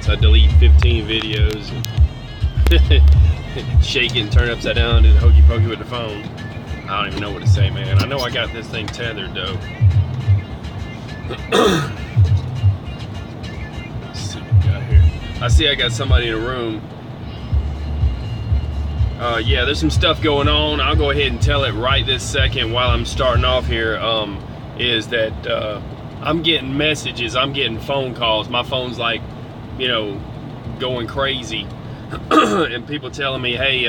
seconds I delete 15 videos and shake it and turn it upside down and hokey pokey with the phone. I don't even know what to say, man. I know I got this thing tethered though. Let's see what we got here. I see I got somebody in a room. Yeah, there's some stuff going on. I'll go ahead and tell it right this second while I'm starting off here. Is that I'm getting messages, I'm getting phone calls. My phone's like, you know, going crazy. And people telling me, hey,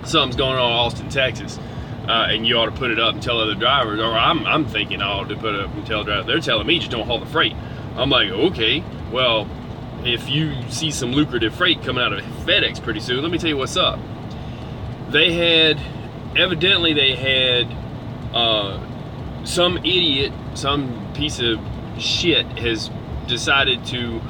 something's going on in Austin, Texas. And you ought to put it up and tell other drivers. Or I'm thinking I ought to put it up and tell drivers. They're telling me just don't haul the freight. I'm like, okay, well, if you see some lucrative freight coming out of Fedx pretty soon, let me tell you what's up. Evidently they had some idiot, some piece of shit has decided to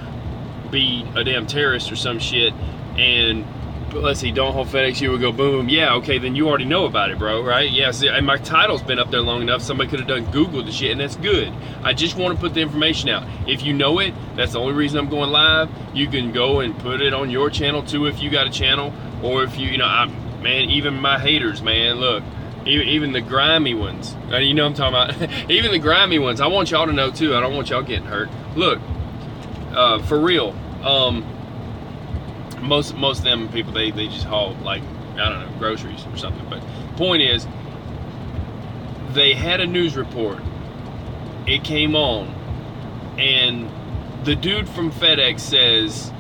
be a damn terrorist or some shit, and let's see, don't hold FedEx, you would go boom. Yeah, okay, then you already know about it, bro, right? Yeah, see, and my title's been up there long enough, somebody could have done Google the shit, and that's good. I just want to put the information out. If you know it, that's the only reason I'm going live. You can go and put it on your channel too if you got a channel, or if you know, man, even my haters, man, look, even the grimy ones, you know what I'm talking about. Even the grimy ones, I want y'all to know too. I don't want y'all getting hurt. Look, for real, most of them people, they just haul, like, I don't know, groceries or something. But point is, they had a news report, it came on, and the dude from FedEx says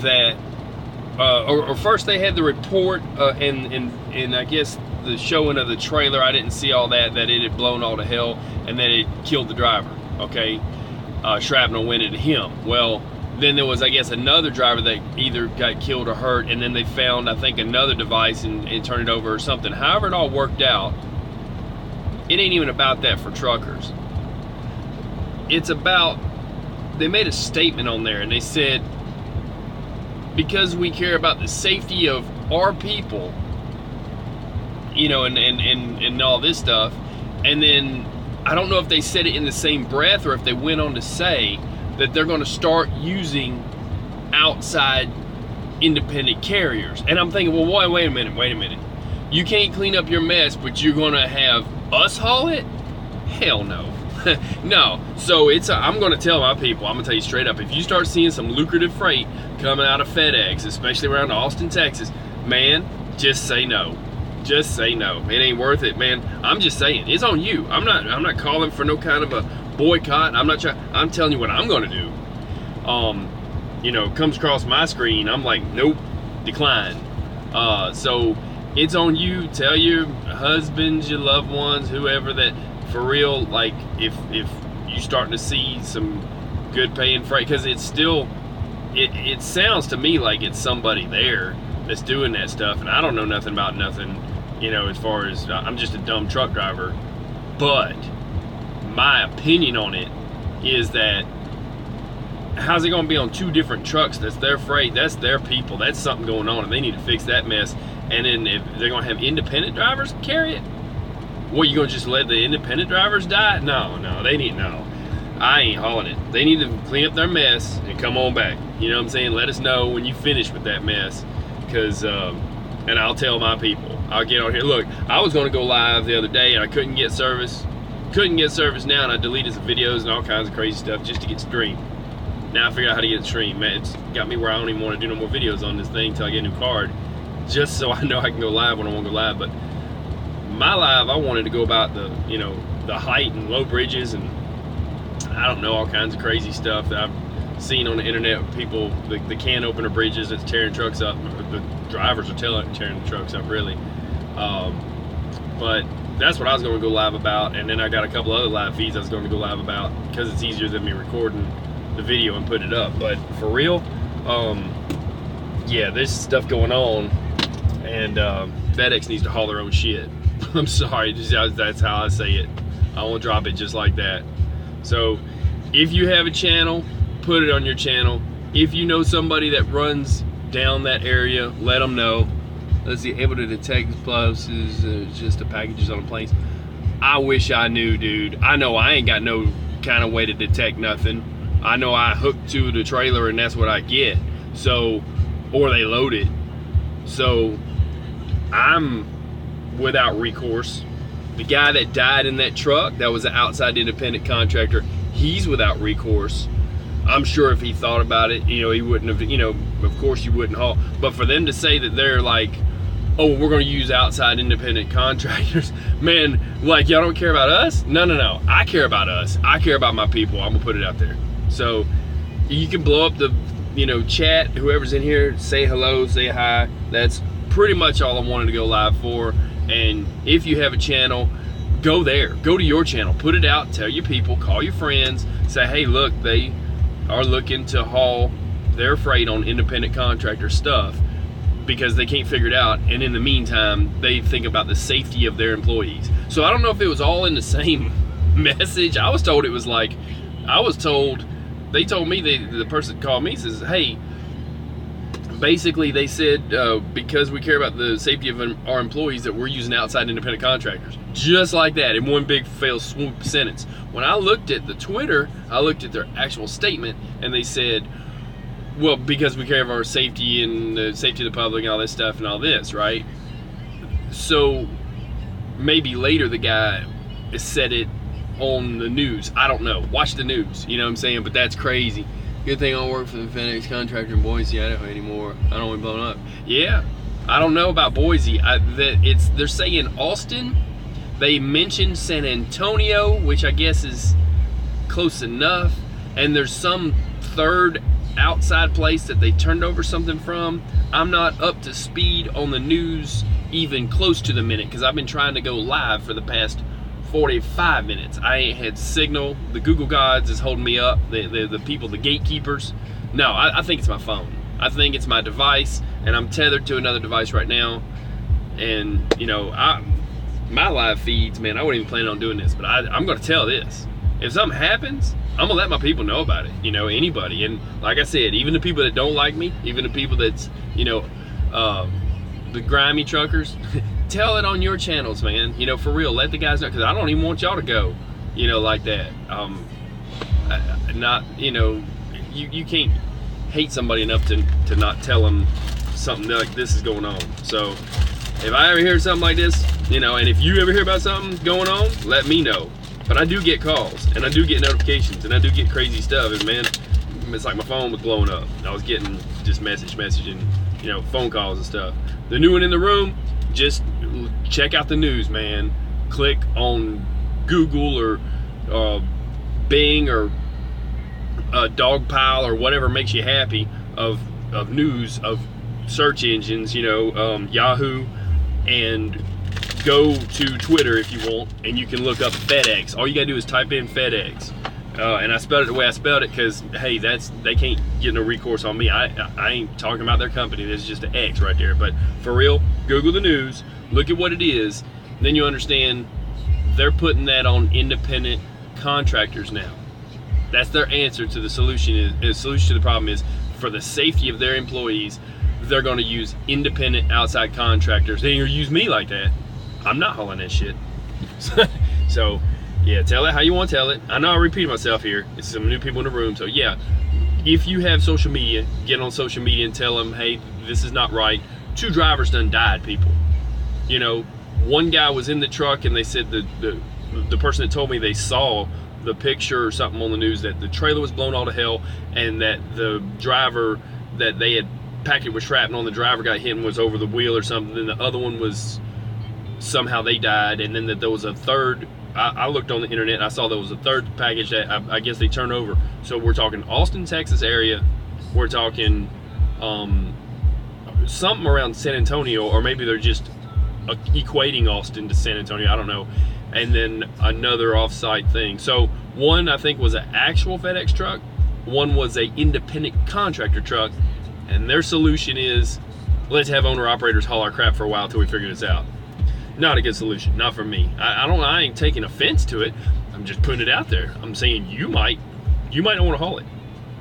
that or first they had the report and I guess the showing of the trailer, I didn't see all that it had blown all to hell and that it killed the driver, okay? Shrapnel went into him. Well, then there was, I guess, another driver that either got killed or hurt, and then they found, I think, another device and turned it over or something. However it all worked out, it ain't even about that for truckers. It's about, they made a statement on there and they said, because we care about the safety of our people, you know, and all this stuff. And then I don't know if they said it in the same breath or if they went on to say that they're going to start using outside independent carriers. And I'm thinking, well, wait a minute. You can't clean up your mess, but you're going to have us haul it? Hell no. No. So I'm going to tell my people, I'm going to tell you straight up, if you start seeing some lucrative freight coming out of FedEx, especially around Austin, Texas, man, just say no. Just say no. It ain't worth it, man. I'm just saying, it's on you. I'm not calling for no kind of a boycott. I'm telling you what I'm going to do. You know, comes across my screen, I'm like, nope, decline. So it's on you. Tell your husbands, your loved ones, whoever, that for real, like, if you starting to see some good paying freight, because it's still, it sounds to me like it's somebody there that's doing that stuff, and I don't know nothing about nothing, you know, as far as, I'm just a dumb truck driver. But my opinion on it is that, how's it gonna be on two different trucks? That's their freight, that's their people, that's something going on, and they need to fix that mess. And then if they're gonna have independent drivers carry it, what, you gonna just let the independent drivers die? No, they need, no. I ain't hauling it. They need to clean up their mess and come on back. You know what I'm saying? Let us know when you finish with that mess, because, and I'll tell my people. I'll get on here. Look, I was gonna go live the other day and I couldn't get service. Couldn't get service now, and I deleted some videos and all kinds of crazy stuff just to get streamed. Now I figured out how to get it streamed. Man, it's got me where I don't even want to do no more videos on this thing until I get a new card, just so I know I can go live when I want to go live. But my live, I wanted to go about the, you know, the height and low bridges, and I don't know, all kinds of crazy stuff that I've seen on the internet. People, the can opener bridges that's tearing trucks up. The drivers are tearing the trucks up, really. But that's what I was going to go live about, and then I got a couple other live feeds I was going to go live about, because it's easier than me recording the video and putting it up. But for real, yeah, there's stuff going on, and FedEx needs to haul their own shit. I'm sorry, that's how I say it. I won't drop it just like that. So if you have a channel, put it on your channel. If you know somebody that runs down that area, let them know. Let's see, able to detect explosives, just the packages on the planes. I wish I knew, dude. I know I ain't got no kind of way to detect nothing. I know I hook to the trailer and that's what I get. So, or they load it. So I'm without recourse. The guy that died in that truck, that was an outside independent contractor, he's without recourse. I'm sure if he thought about it, you know, he wouldn't have, you know, of course you wouldn't haul. But for them to say that they're like, oh, we're gonna use outside independent contractors, man, like y'all don't care about us? No. I care about us. I care about my people. I'm gonna put it out there. So you can blow up the, you know, chat, whoever's in here, say hello, say hi. That's pretty much all I wanted to go live for. And if you have a channel, go there, go to your channel, put it out, tell your people, call your friends, say, hey, look, they are looking to haul their freight on independent contractor stuff because they can't figure it out, and in the meantime they think about the safety of their employees. So I don't know if it was all in the same message. I was told it was like, they told me, the person that called me says, hey, basically they said because we care about the safety of our employees that we're using outside independent contractors. Just like that, in one big fail swoop sentence. When I looked at the Twitter, I looked at their actual statement, and they said, well, because we care of our safety and the safety of the public and all this stuff and all this, right? So maybe later the guy said it on the news. I don't know. Watch the news, you know what I'm saying? But that's crazy. Good thing I don't work for the Fedx contractor in Boise, Idaho anymore. I don't want to be blown up. Yeah, I don't know about Boise. They're saying Austin. They mentioned San Antonio, which I guess is close enough. And there's some third outside place that they turned over something from. I'm not up to speed on the news even close to the minute because I've been trying to go live for the past 45 minutes. I ain't had signal. The Google gods is holding me up. The people, the gatekeepers. No, I think it's my phone. I think it's my device, and I'm tethered to another device right now. And you know, my live feeds, man, I wasn't even planning on doing this, but I'm gonna tell this. If something happens, I'm gonna let my people know about it. You know, anybody. And like I said, even the people that don't like me, even the people that's, you know, the grimy truckers, tell it on your channels, man. You know, for real, let the guys know, because I don't even want y'all to go, you know, like that. Not, you know, you can't hate somebody enough to not tell them something like this is going on. So if I ever hear something like this, you know, and if you ever hear about something going on, let me know. But I do get calls, and I do get notifications, and I do get crazy stuff, and man, it's like my phone was blowing up. I was getting just messaging, you know, phone calls and stuff. The new one in the room, just check out the news, man. Click on Google or Bing or Dogpile or whatever makes you happy of news, of search engines, you know, Yahoo, and go to Twitter if you want, and you can look up Fedx. All you gotta do is type in Fedx. And I spelled it the way I spelled it because, hey, they can't get no recourse on me. I ain't talking about their company. There's just an X right there. But for real, Google the news, look at what it is, then you understand they're putting that on independent contractors now. That's their answer to the solution. The solution to the problem is, for the safety of their employees, they're going to use independent outside contractors. They ain't gonna use me like that. I'm not hauling that shit. So yeah, tell it how you want to tell it. I know I repeat myself here. It's some new people in the room. So yeah, if you have social media, get on social media and tell them, hey, this is not right. 2 drivers done died, people. You know, one guy was in the truck, and they said the person that told me they saw the picture or something on the news that the trailer was blown all to hell, and that the driver that they had packed it with shrapnel, and the driver got hit and was over the wheel or something. Then the other one was, somehow they died, and then that there was a third. I looked on the internet, I saw there was a third package that I guess they turned over. So we're talking Austin, Texas area. We're talking something around San Antonio, or maybe they're just equating Austin to San Antonio, I don't know. And then another off-site thing. So one, I think, was an actual FedEx truck. One was a independent contractor truck. And their solution is, let's have owner-operators haul our crap for a while till we figure this out. Not a good solution, not for me. I ain't taking offense to it. I'm just putting it out there. I'm saying you might not want to haul it,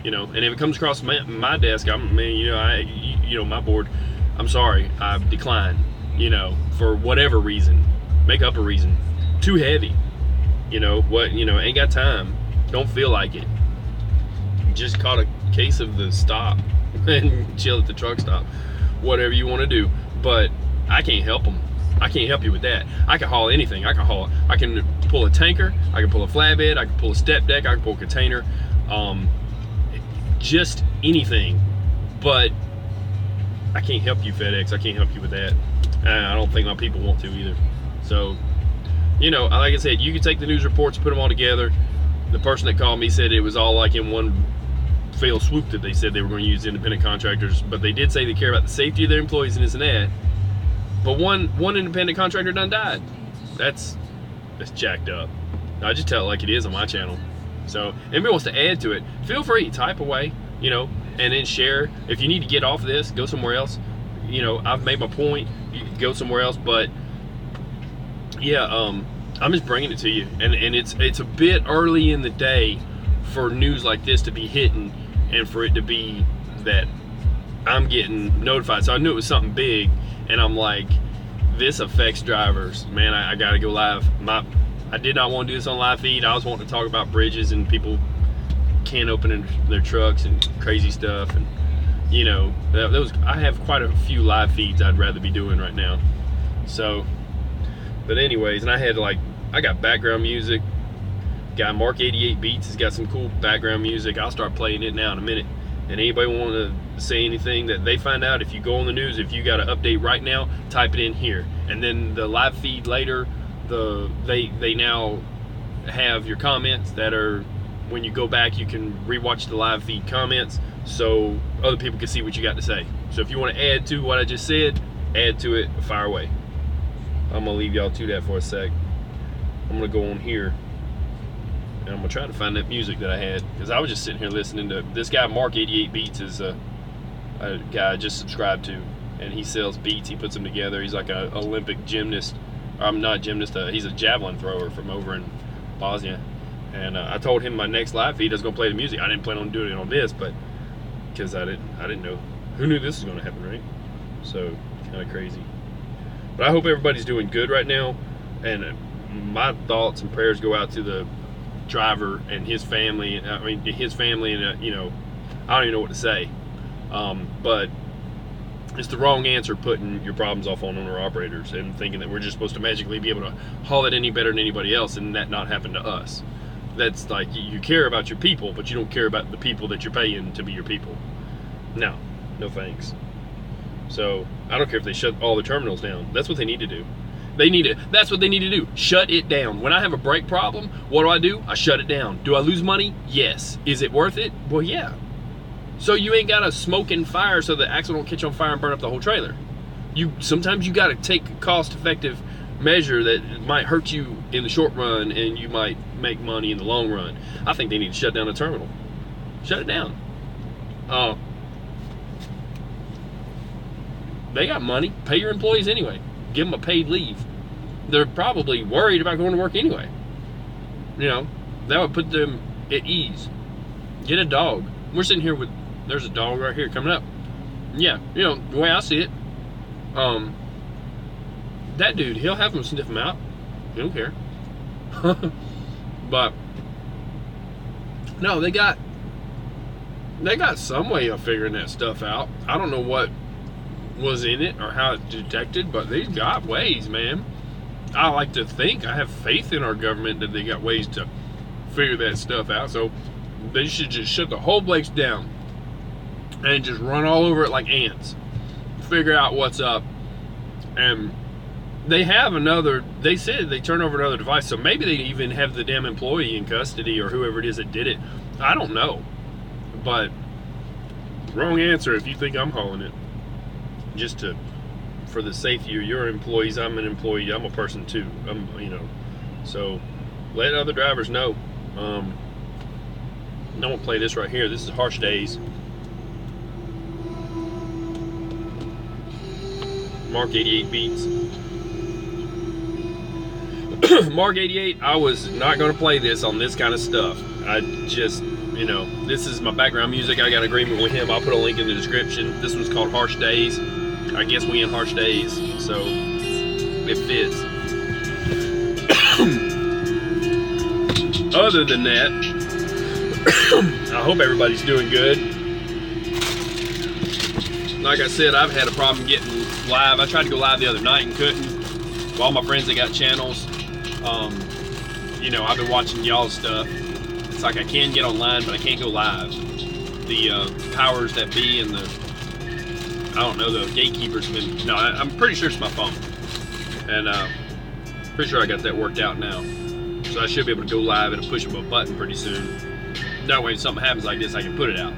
you know. And if it comes across my desk, you know, my board, I'm sorry, I decline, you know, for whatever reason. Make up a reason. Too heavy, you know, what, you know, ain't got time, don't feel like it. just caught a case of the stop and chill at the truck stop. Whatever you want to do, but I can't help them. I can't help you with that. I can haul anything. I can pull a tanker, I can pull a flatbed, I can pull a step deck, I can pull a container, just anything. But I can't help you, FedEx. I can't help you with that. I don't think my people want to either. So, you know, like I said, you can take the news reports, put them all together. The person that called me said it was all like in one fell swoop that they said they were going to use independent contractors, but they did say they care about the safety of their employees and this and that. But one independent contractor done died. That's jacked up. I just tell it like it is on my channel. So if anybody wants to add to it, feel free, type away, you know, and then share. If you need to get off this, go somewhere else. You know, I've made my point. You can go somewhere else, but yeah, I'm just bringing it to you, and it's a bit early in the day for news like this to be hitting, and for it to be that I'm getting notified. So I knew it was something big, and I'm like, this affects drivers, man. I gotta go live. I did not want to do this on live feed. I was wanting to talk about bridges and people can't open their trucks and crazy stuff, and you know, I have quite a few live feeds I'd rather be doing right now. So, but anyways, and I got background music. Guy Mark 88 Beats has got some cool background music. I'll start playing it now in a minute. And anybody want to say anything that they find out, if you go on the news, if you got an update right now, type it in here. And then the live feed later, they now have your comments that are, when you go back, you can rewatch the live feed comments so other people can see what you got to say. So if you want to add to what I just said, add to it, fire away. I'm gonna leave y'all to that for a sec. I'm gonna go on here and I'm gonna try to find that music that I had, because I was just sitting here listening to this guy. Mark 88 Beats is a guy I just subscribed to, and he sells beats. He puts them together. He's like an Olympic gymnast. I'm not a gymnast. He's a javelin thrower from over in Bosnia. And I told him my next live feed I was gonna play the music. I didn't plan on doing it on this, but because I didn't know. Who knew this was gonna happen, right? So kind of crazy. But I hope everybody's doing good right now, and my thoughts and prayers go out to the driver and his family. I mean, his family, and you know, I don't even know what to say. But it's the wrong answer putting your problems off on owner operators and thinking that we're just supposed to magically be able to haul it any better than anybody else and that not happen to us. That's like, you care about your people, but you don't care about the people that you're paying to be your people. No thanks. So I don't care if they shut all the terminals down. That's what they need to do. That's what they need to do. Shut it down. When I have a brake problem, what do? I shut it down. Do I lose money? Yes. Is it worth it? Well, yeah. So you ain't got to smoke and fire so the axle don't catch on fire and burn up the whole trailer. Sometimes you got to take a cost-effective measure that might hurt you in the short run, and you might make money in the long run. I think they need to shut down the terminal. Shut it down. They got money. Pay your employees anyway. Give them a paid leave. They're probably worried about going to work anyway. You know, that would put them at ease. Get a dog. We're sitting here with, there's a dog right here coming up. Yeah, you know, the way I see it, that dude, he'll have them sniff them out. He don't care. But no, they got some way of figuring that stuff out. I don't know what was in it or how it's detected, but they've got ways, man. I like to think, I have faith in our government that they got ways to figure that stuff out. So they should just shut the whole place down and just run all over it like ants. Figure out what's up. And they said they turn over another device, so maybe they even have the damn employee in custody or whoever it is that did it. I don't know. But wrong answer if you think I'm hauling it. Just for the safety of your employees. I'm an employee. I'm a person too. You know. So let other drivers know. I'm gonna play this right here. This is Harsh Days. Mark 88 Beats. Mark 88, I was not gonna play this on this kind of stuff. I just, you know, this is my background music. I got an agreement with him. I'll put a link in the description. This one's called Harsh Days. I guess we in harsh days, so it fits. Other than that, I hope everybody's doing good. Like I said, I've had a problem getting live. I tried to go live the other night and couldn't. All my friends that got channels, you know, I've been watching y'all's stuff. It's like I can get online, but I can't go live. The powers that be and the, I don't know, the gatekeepers have been, no, I'm pretty sure it's my phone. And pretty sure I got that worked out now. So I should be able to go live and push a button pretty soon. That way if something happens like this, I can put it out.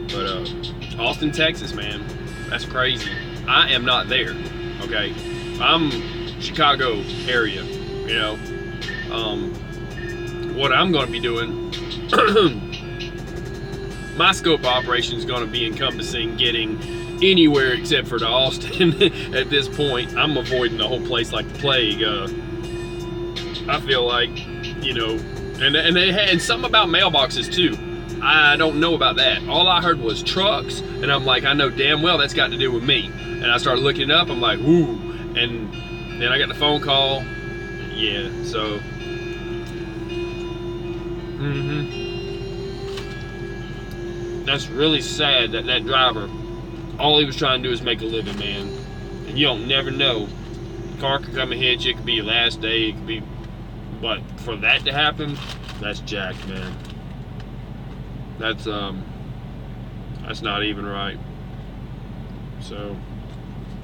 But Austin, Texas, man, that's crazy. I am not there, okay? I'm Chicago area, you know. What I'm gonna be doing, my scope of operation is gonna be encompassing getting anywhere except for to Austin at this point. I'm avoiding the whole place like the plague. I feel like, you know, and they had something about mailboxes too. I don't know about that. All I heard was trucks, and I'm like, I know damn well that's got to do with me. And I started looking it up. I'm like, woo. And then I got the phone call. Yeah, so. That's really sad that that driver, all he was trying to do is make a living, man. And you don't never know. Car could come and hit you. It could be your last day. It could be, but for that to happen, that's jacked, man. That's not even right. So,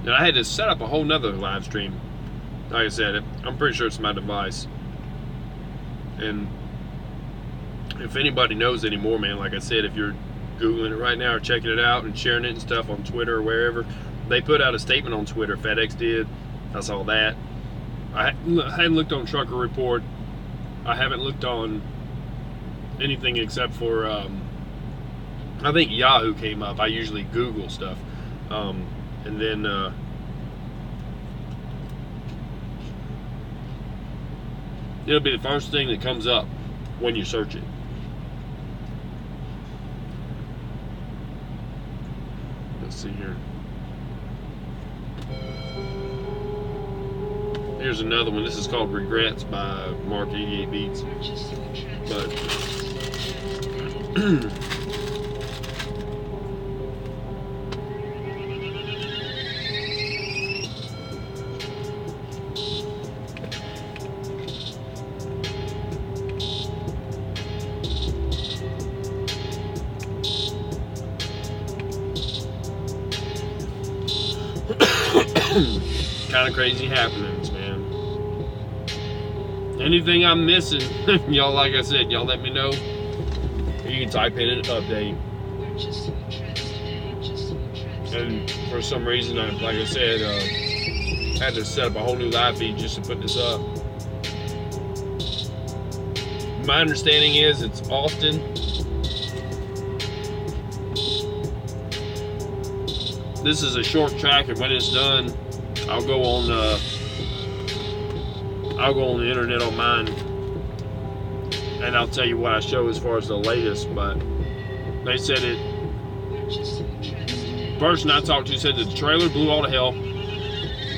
and I had to set up a whole nother live stream. Like I said, I'm pretty sure it's my device. And if anybody knows anymore, man, like I said, if you're Googling it right now or checking it out and sharing it and stuff on Twitter or wherever, they put out a statement on Twitter. Fedx did. I saw that. I hadn't looked on Trucker Report. I haven't looked on anything except for I think Yahoo came up. I usually Google stuff, and then it'll be the first thing that comes up when you search it. Let's see here. Here's another one. This is called Regrets by Mark 88 Beats. But kind of crazy happenings, man. Anything I'm missing, y'all, like I said, y'all let me know. You can type in an update. And for some reason, like I said, had to set up a whole new live feed just to put this up. My understanding is it's Austin. This is a short track, and when it's done, I'll go on the internet on mine, and I'll tell you what I show as far as the latest. But they said it. Person I talked to said that the trailer blew all to hell.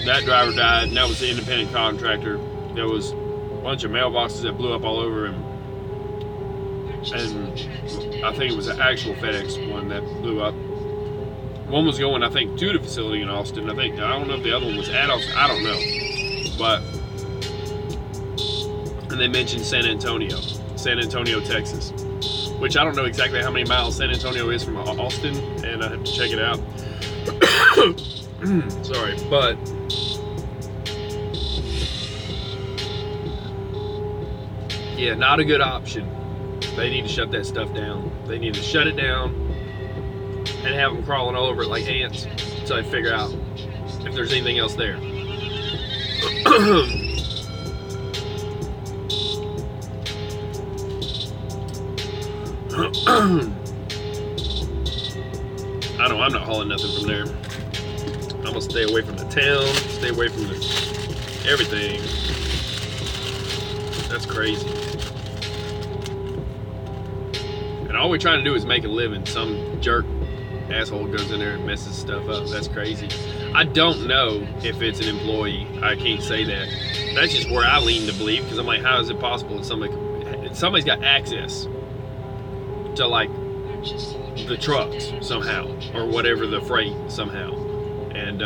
That driver died, and that was the independent contractor. There was a bunch of mailboxes that blew up all over him, and I think it was an actual FedEx one that blew up. One was going, I think, to the facility in Austin. I don't know if the other one was at Austin. I don't know. But, and they mentioned San Antonio, Texas, which I don't know exactly how many miles San Antonio is from Austin, and I have to check it out. Sorry, but yeah, not a good option. They need to shut that stuff down. They need to shut it down and have them crawling all over it like ants until they figure out if there's anything else there. I know I'm not hauling nothing from there. I'm gonna stay away from the town, stay away from everything. That's crazy. And all we're trying to do is make a living. Some jerk asshole goes in there and messes stuff up. That's crazy. I don't know if it's an employee. I can't say that. That's just where I lean to believe, because I'm like, how is it possible that somebody's got access to like the trucks somehow, or whatever the freight somehow. And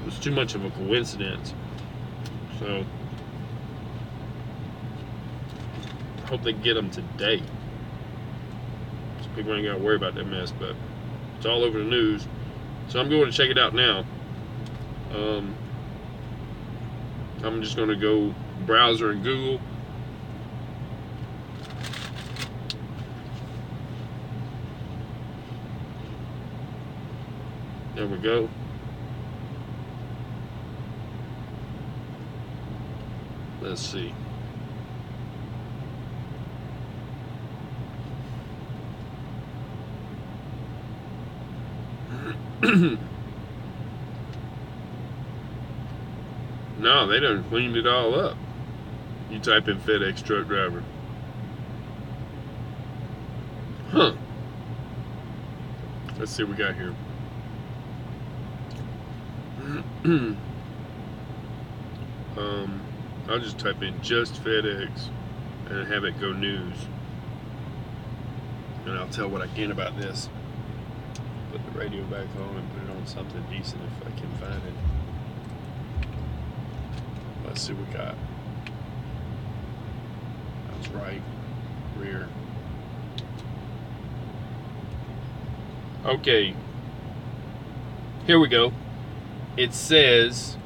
it's too much of a coincidence. So I hope they get them today, so people ain't got to worry about that mess. But it's all over the news, so I'm going to check it out now. I'm just going to go browser and Google. There we go. Let's see. No, they done cleaned it all up. You type in FedEx truck driver. Huh. Let's see what we got here. I'll just type in just FedEx and have it go news. And I'll tell what I can about this. Put the radio back on and put it on something decent if I can find it. Let's see what we got. That's right. Rear. Okay. Here we go. It says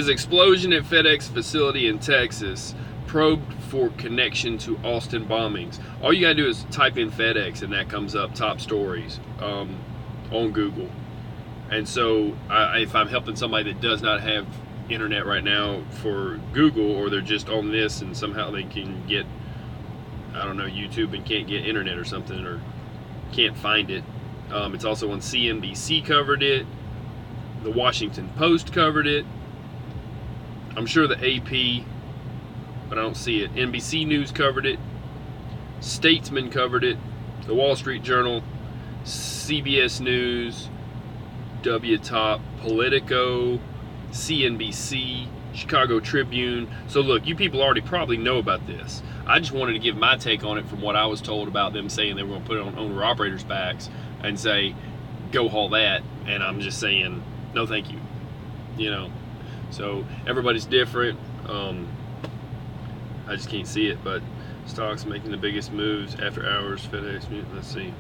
explosion at FedEx facility in Texas, probed for connection to Austin bombings. All you gotta do is type in FedEx and that comes up, top stories on Google. And so if I'm helping somebody that does not have internet right now for Google, or they're just on this and somehow they can get, I don't know, YouTube and can't get internet or something, or can't find it. It's also on CNBC covered it. The Washington Post covered it. I'm sure the AP, but I don't see it. NBC News covered it. Statesman covered it. The Wall Street Journal, CBS News, WTOP, Politico, CNBC, Chicago Tribune. So look, you people already probably know about this. I just wanted to give my take on it from what I was told about them saying they were going to put it on owner-operators' backs and say, go haul that. And I'm just saying, no thank you. You know, so everybody's different. I just can't see it, but stocks making the biggest moves after hours. FedEx, let's see.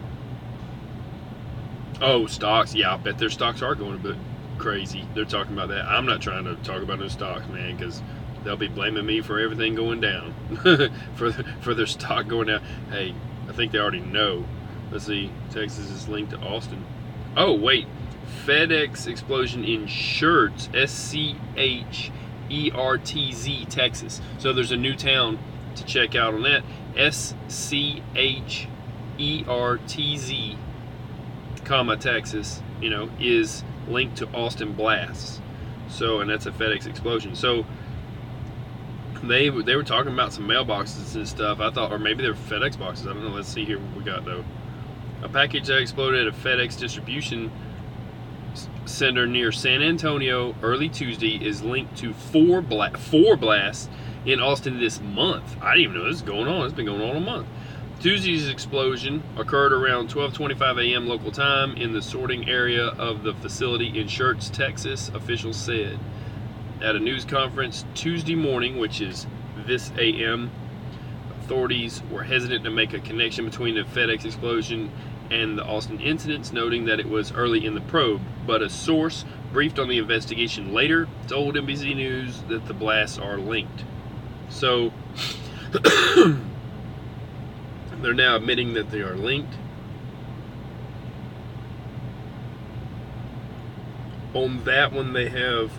Oh, stocks. Yeah, I bet their stocks are going a bit crazy. They're talking about that. I'm not trying to talk about those stocks, man, because they'll be blaming me for everything going down. for their stock going down. Hey, I think they already know. Let's see. Texas is linked to Austin. Oh, wait. FedEx explosion in Schertz, SCHERTZ, Texas. So there's a new town to check out on that. SCHERTZ, comma, Texas, you know, is linked to Austin blasts. So, and that's a FedEx explosion. So they were talking about some mailboxes and stuff. I thought, or maybe they're FedEx boxes. I don't know. Let's see here what we got though. A package that exploded at a FedEx distribution center near San Antonio early Tuesday is linked to four blasts in Austin this month. I didn't even know this is going on. It's been going on a month. Tuesday's explosion occurred around 12:25 a.m. local time in the sorting area of the facility in Schertz, Texas, officials said. At a news conference Tuesday morning, which is this a.m., authorities were hesitant to make a connection between the FedEx explosion and the Austin incidents, noting that it was early in the probe. But a source briefed on the investigation later told NBC News that the blasts are linked. So they're now admitting that they are linked. On that one they have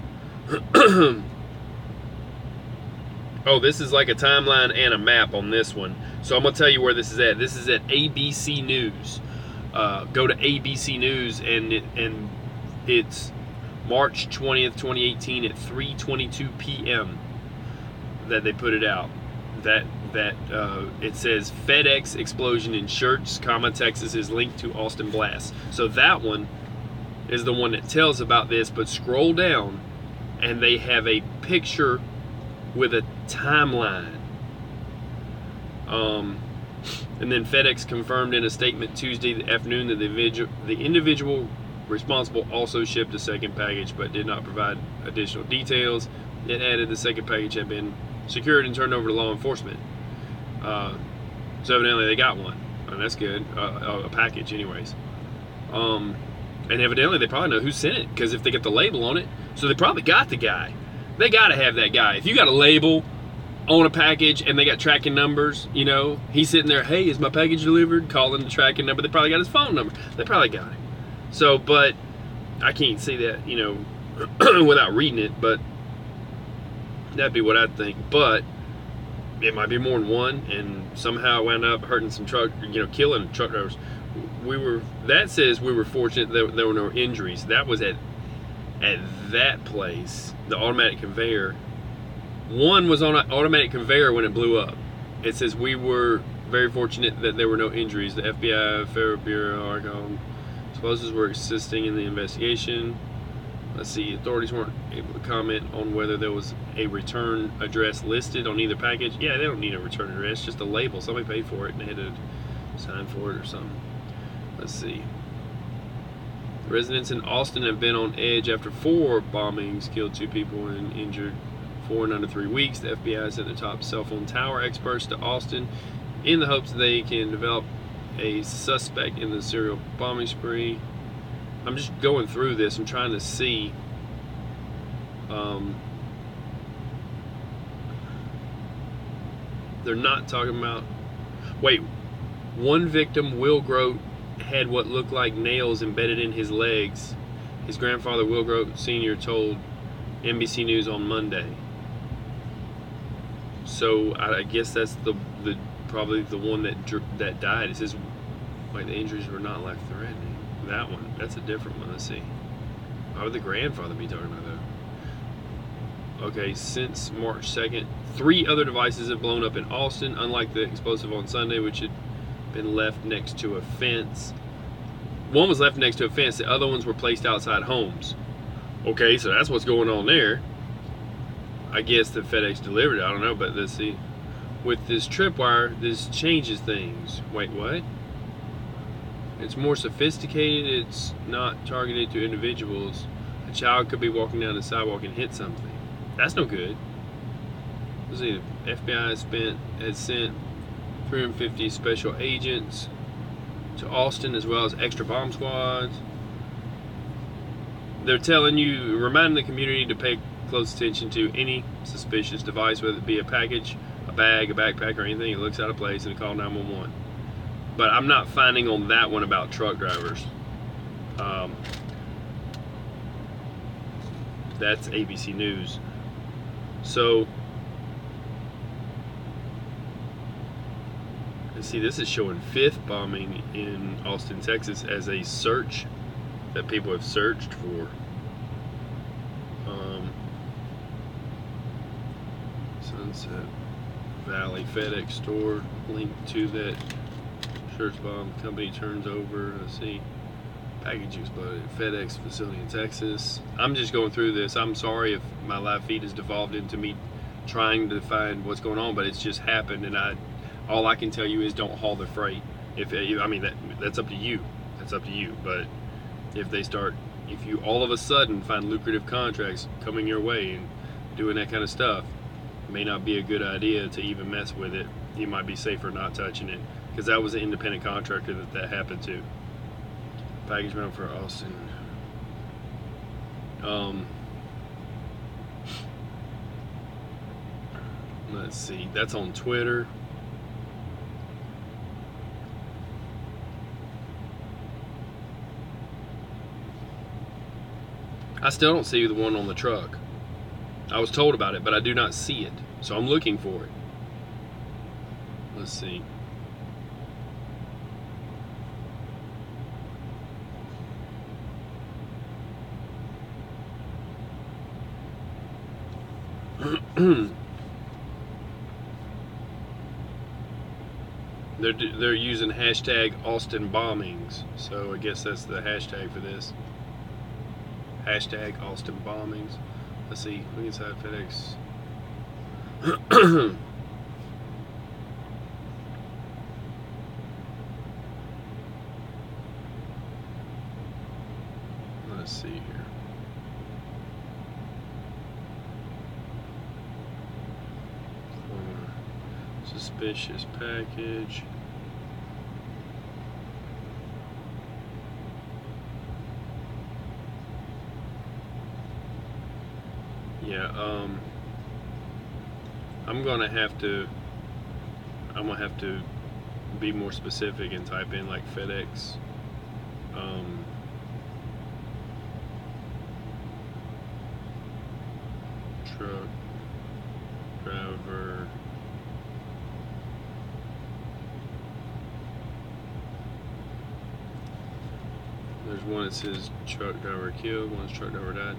oh, this is like a timeline and a map on this one. So I'm going to tell you where this is at. This is at ABC News. Go to ABC News, and it's March 20th, 2018 at 3:22 p.m. that they put it out. It says FedEx explosion in Schertz, comma, Texas is linked to Austin blast. So that one is the one that tells about this, but scroll down and they have a picture with a timeline. And then FedEx confirmed in a statement Tuesday afternoon that the individual responsible also shipped a second package but did not provide additional details. It added the second package had been secured and turned over to law enforcement. So evidently they got one, and that's good, a package anyways. And evidently they probably know who sent it, because if they get the label on it, so they probably got the guy. They got to have that guy. If you got a label on a package and they got tracking numbers, you know, he's sitting there, hey, is my package delivered? Calling the tracking number. They probably got his phone number. They probably got it. So, but I can't see that, you know, without reading it, but that'd be what I'd think. But it might be more than one, and somehow it wound up hurting some truck, you know, killing truck drivers. That says we were fortunate that there were no injuries. That was at that place, the automatic conveyor. One was on an automatic conveyor when it blew up. It says we were very fortunate that there were no injuries. The FBI, Federal Bureau, Argonne, explosives were assisting in the investigation. Let's see, authorities weren't able to comment on whether there was a return address listed on either package. Yeah, they don't need a return address, just a label. Somebody paid for it and they had to sign for it or something. Let's see. Residents in Austin have been on edge after 4 bombings killed 2 people and injured 4 in under 3 weeks. The FBI sent their top cell phone tower experts to Austin in the hopes they can develop a suspect in the serial bombing spree. I'm just going through this. I'm trying to see they're not talking about. Wait, one victim, Will Grote, had what looked like nails embedded in his legs. His grandfather, Will Grote Sr., told NBC News on Monday. So I guess that's the probably the one that died. It says, wait, the injuries were not life-threatening. That one, that's a different one. Let's see. Why would the grandfather be talking about that? Okay, since March 2nd, 3 other devices have blown up in Austin, unlike the explosive on Sunday, which had been left next to a fence. One was left next to a fence, the other ones were placed outside homes. Okay, so that's what's going on there. I guess the FedEx delivered it, I don't know, but let's see. With this tripwire, this changes things. Wait, what? It's more sophisticated, it's not targeted to individuals. A child could be walking down the sidewalk and hit something. That's no good. Let's see, the FBI has sent 350 special agents to Austin, as well as extra bomb squads. They're telling you, reminding the community to pay close attention to any suspicious device, whether it be a package, a bag, a backpack, or anything that looks out of place, and to call 911. But I'm not finding on that one about truck drivers. That's ABC News. So, let's see, this is showing 5th bombing in Austin, Texas as a search that people have searched for. Sunset Valley FedEx store, linked to that church bomb company turns over. Let's see, package exploded at FedEx facility in Texas. I'm just going through this. I'm sorry if my live feed has devolved into me trying to find what's going on, but it's just happened, and all I can tell you is don't haul the freight. I mean that's up to you. That's up to you. But if you all of a sudden find lucrative contracts coming your way and doing that kind of stuff, it may not be a good idea to even mess with it. You might be safer not touching it, because that was an independent contractor that happened to. Package bound for Austin. Let's see, that's on Twitter. I still don't see the one on the truck. I was told about it, but I do not see it. So I'm looking for it. Let's see. They're using hashtag Austin bombings, so I guess that's the hashtag for this. Hashtag Austin bombings. Let's see. Look inside FedEx. Let's see here. Suspicious package. Yeah, I'm gonna have to be more specific and type in like FedEx. Truck driver. There's one that says truck driver killed, one's truck driver died.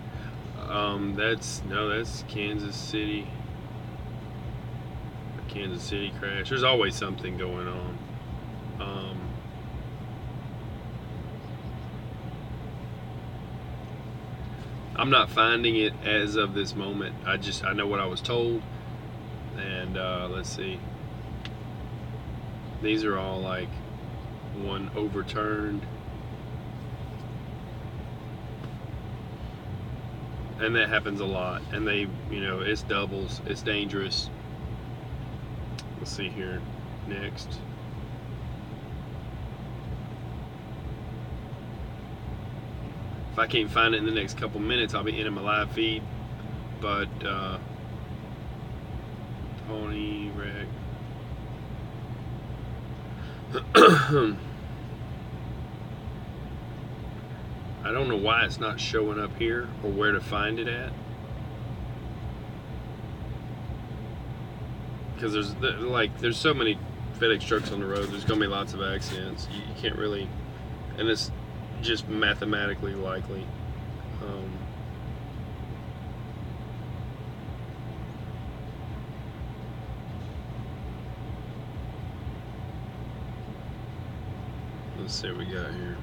That's Kansas City. A Kansas City crash. There's always something going on. I'm not finding it as of this moment. I know what I was told, and let's see. These are all like one overturned. And that happens a lot, and it's doubles, it's dangerous. Let's see here, next. If I can't find it in the next couple minutes, I'll be in my live feed. But Tony Reg. I don't know why it's not showing up here or where to find it at. Because there's so many FedEx trucks on the road. There's gonna be lots of accidents. You can't really, and it's just mathematically likely. Let's see what we got here.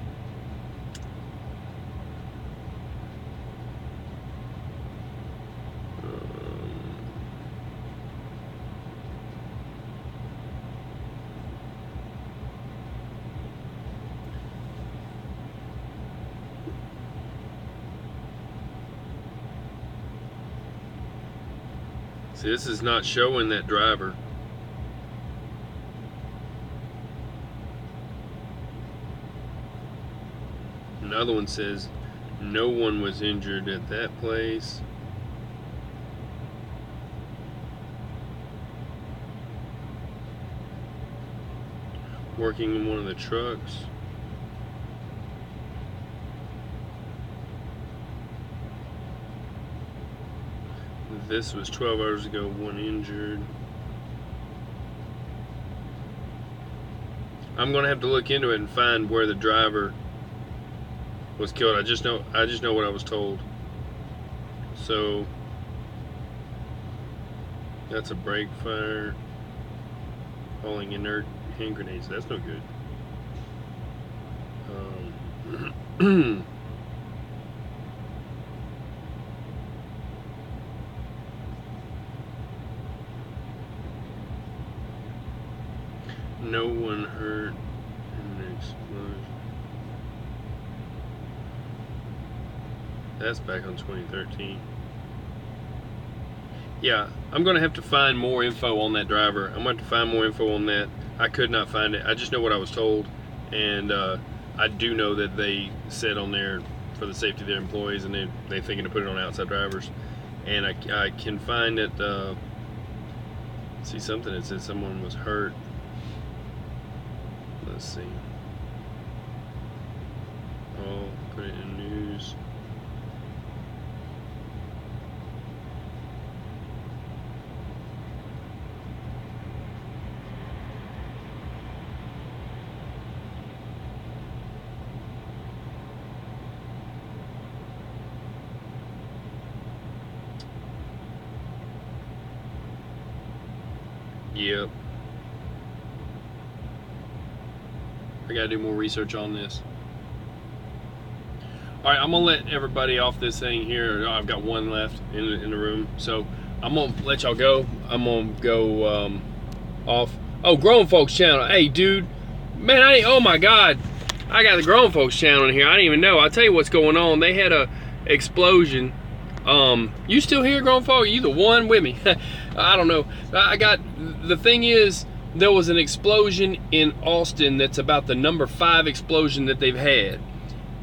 See, this is not showing that driver. Another one says no one was injured at that place. Working in one of the trucks. This was 12 hours ago, one injured. I'm gonna have to look into it and find where the driver was killed. I just know what I was told. So that's a brake fire. Hauling inert hand grenades. That's no good. No one hurt in the explosion. That's back on 2013. Yeah, I'm going to have to find more info on that driver. I'm going to have to find more info on that. I could not find it. I just know what I was told. And I do know that they said on there for the safety of their employees, and they're thinking to put it on outside drivers. And I can find it. See something that says someone was hurt. Let's see. Oh, put it in news. Yep. I gotta do more research on this. All right, I'm gonna let everybody off this thing here. I've got one left in the room, so I'm gonna let y'all go. I'm gonna go off. Oh, Grown Folks channel. Hey, dude, man, oh my God, I got the Grown Folks channel in here. I didn't even know. I'll tell you what's going on. They had a explosion. You still here, Grown Folk? You the one with me? I don't know. The thing is, there was an explosion in Austin that's about the number 5 explosion that they've had,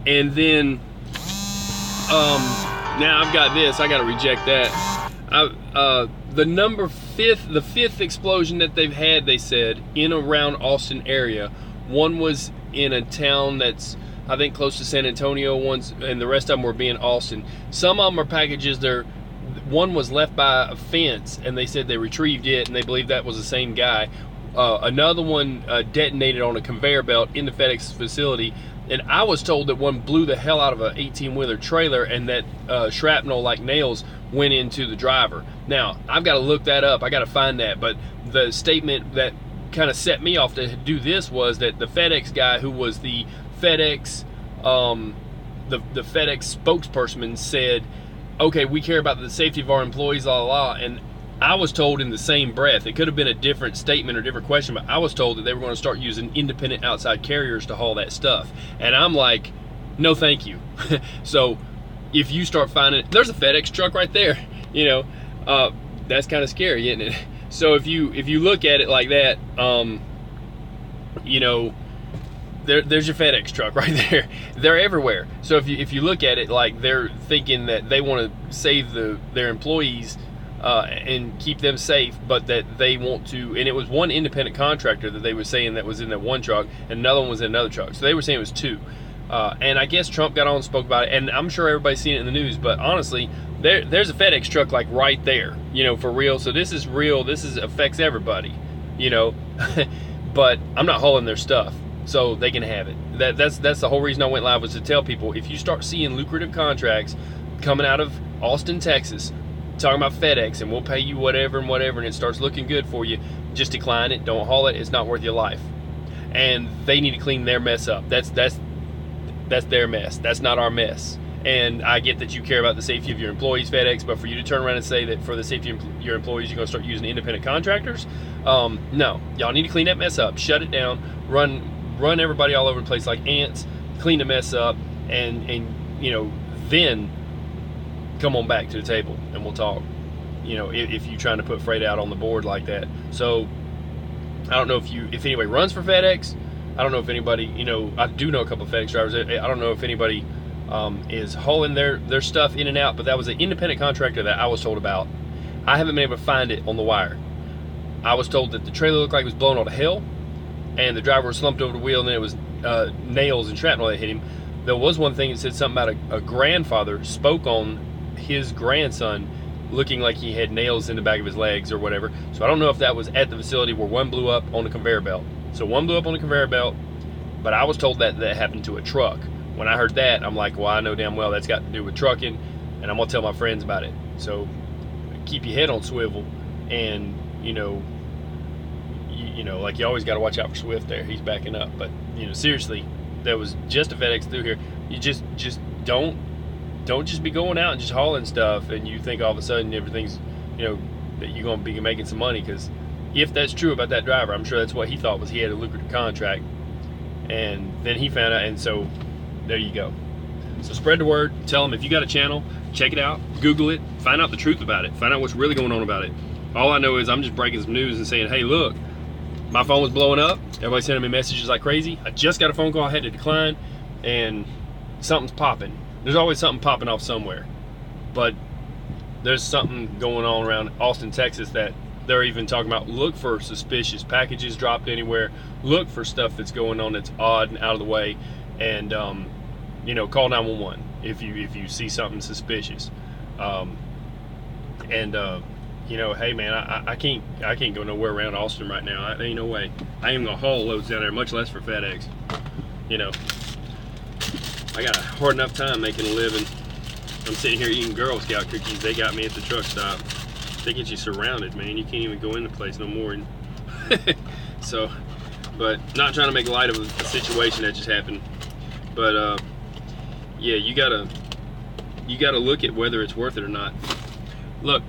and then. Now I've got this. I got to reject that. The fifth explosion that they've had, they said, in around Austin area. One was in a town that's, I think, close to San Antonio. And the rest of them were being Austin. Some of them are packages. One was left by a fence, and they said they retrieved it, and they believe that was the same guy. Another one detonated on a conveyor belt in the Fedx facility. And I was told that one blew the hell out of an 18-wheeler trailer, and that shrapnel like nails went into the driver. Now, I've got to look that up. I got to find that. But the statement that kind of set me off to do this was that the FedEx guy, who was the FedEx, the FedEx spokesperson, said, okay, we care about the safety of our employees, la la la. And I was told in the same breath, it could have been a different statement or different question, but I was told that they were going to start using independent outside carriers to haul that stuff. And I'm like, no thank you. So if you start finding, there's a FedEx truck right there, you know, that's kind of scary, isn't it? So if you look at it like that, you know, there's your FedEx truck right there. They're everywhere. So if you look at it like they're thinking that they want to save their employees, and keep them safe, but that they want to, and it was one independent contractor that they were saying that was in that one truck, and another one was in another truck. So they were saying it was 2. And I guess Trump got on and spoke about it, and I'm sure everybody's seen it in the news, but honestly, there's a FedEx truck like right there, you know, for real. So this is real. This affects everybody, you know. But I'm not hauling their stuff, so they can have it. That's the whole reason I went live, was to tell people, if you start seeing lucrative contracts coming out of Austin, Texas, talking about FedEx, and we'll pay you whatever and whatever, and it starts looking good for you, just decline it. Don't haul it. It's not worth your life. And they need to clean their mess up. That's their mess. That's not our mess. And I get that you care about the safety of your employees, FedEx, but for you to turn around and say that for the safety of your employees, you're going to start using independent contractors, no. Y'all need to clean that mess up. Shut it down. Run everybody all over the place like ants. Clean the mess up, and you know, then come on back to the table and we'll talk, you know, if you're trying to put freight out on the board like that. So I don't know if anybody runs for FedEx. I don't know if anybody, you know, I do know a couple of FedEx drivers. I don't know if anybody is hauling their stuff in and out, but that was an independent contractor that I was told about. I haven't been able to find it on the wire. I was told that the trailer looked like it was blown all to hell, and the driver was slumped over the wheel, and then it was nails and shrapnel that hit him. There was one thing that said something about a grandfather spoke on his grandson looking like he had nails in the back of his legs or whatever. So I don't know if that was at the facility where one blew up on the conveyor belt. So one blew up on the conveyor belt, but I was told that happened to a truck. When I heard that, I'm like, well, I know damn well that's got to do with trucking, and I'm gonna tell my friends about it. So keep your head on swivel, and you know, like you always got to watch out for Swift there. He's backing up, but you know, seriously, there was just a FedEx through here. You just don't just be going out and just hauling stuff and you think all of a sudden everything's, you know, that you're going to be making some money. Because if that's true about that driver, I'm sure that's what he thought, was he had a lucrative contract, and then he found out, and so there you go. So spread the word. Tell them if you got a channel, check it out, Google it, find out the truth about it, find out what's really going on about it. All I know is I'm just breaking some news and saying, hey, look, my phone was blowing up, everybody's sending me messages like crazy. I just got a phone call I had to decline, and something's popping. There's always something popping off somewhere, but there's something going on around Austin, Texas, that they're even talking about. Look for suspicious packages dropped anywhere. Look for stuff that's going on that's odd and out of the way, and you know, call 911 if you see something suspicious. You know, hey man, I can't go nowhere around Austin right now. There ain't no way. I ain't gonna haul loads down there, much less for FedEx. You know, I got a hard enough time making a living. I'm sitting here eating Girl Scout cookies. They got me at the truck stop, thinking she's surrounded, man. You can't even go in the place no more. So, but not trying to make light of a situation that just happened. But yeah, you gotta look at whether it's worth it or not. Look,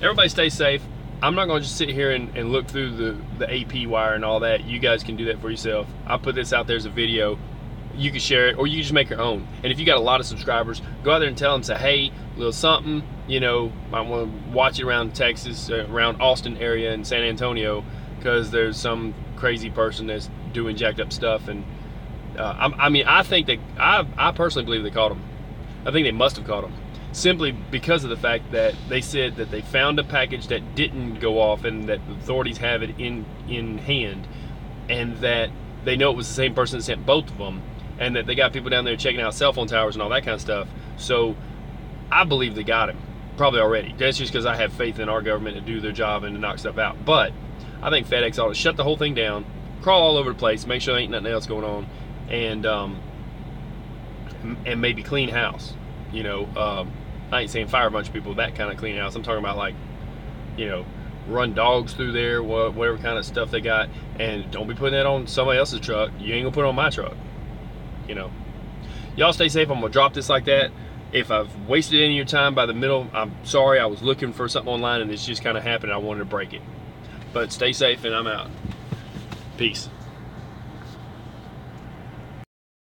everybody stay safe. I'm not gonna just sit here and look through the AP wire and all that. You guys can do that for yourself. I'll put this out there as a video. You can share it, or you can just make your own. And if you got a lot of subscribers, go out there and tell them, say, hey, little something, you know, I want to watch it around Texas, around Austin area and San Antonio, because there's some crazy person that's doing jacked up stuff. And I mean, I think that, I personally believe they caught him. I think they must have caught him, simply because of the fact that they said that they found a package that didn't go off and that the authorities have it in hand, and that they know it was the same person that sent both of them, and that they got people down there checking out cell phone towers and all that kind of stuff. So I believe they got him, probably already. That's just because I have faith in our government to do their job and to knock stuff out. But I think FedEx ought to shut the whole thing down, crawl all over the place, make sure there ain't nothing else going on, and maybe clean house. You know, I ain't saying fire a bunch of people, that kind of clean house. I'm talking about, like, you know, run dogs through there, whatever kind of stuff they got, and don't be putting that on somebody else's truck. You ain't gonna put it on my truck. You know, y'all stay safe. I'm gonna drop this like that. If I've wasted any of your time by the middle, I'm sorry. I was looking for something online and it's just kind of happened. I wanted to break it. But stay safe, and I'm out. Peace.